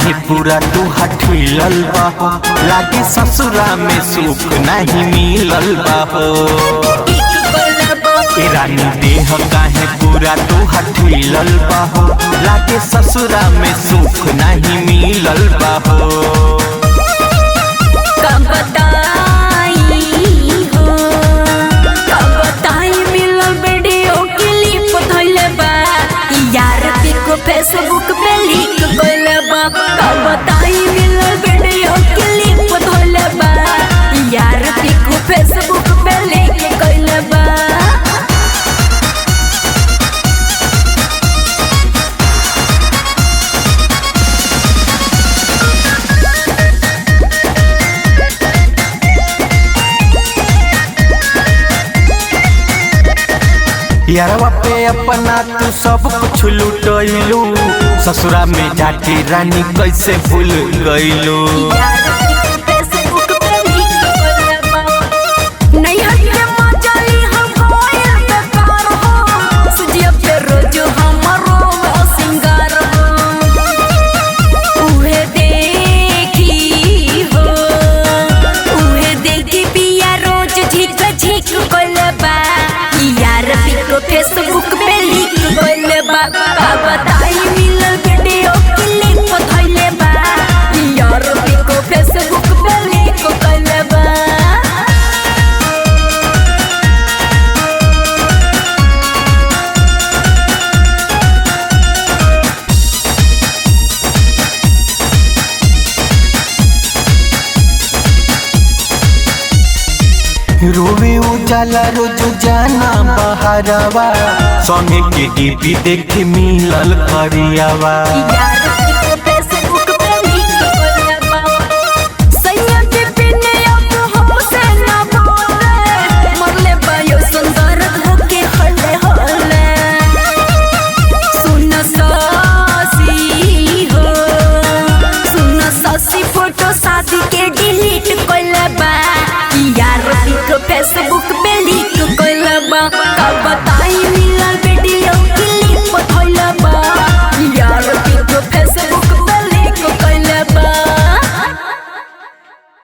काहे पूरा तू हठिलल बाहो, लागे ससुरा में सुख नहीं मिलल बाहो। ए रानी देह काहे पूरा तू हठिलल बाहो, लागे ससुरा में सुख नहीं मिलल बाहो। फेसबुक पे लिख गइले बा, कब बताई मिलल वीडियो क्लिप धइले बा, यार पिको फेसबुक पे लिख गइले बा। यारवा पे अपना तू सब कुछ लुटैलू, ससुरा में जाके रानी कैसे भूल गइलू। फेसबुक पे लिख गइले बा, कब बताई मिलल वीडियो क्लिप धइले बा, यार पिको फेसबुक पे लिख गइले बा। रोवे उजाला रोज जाना बहरवा, संगे के डीपी देख मिलल करियावा।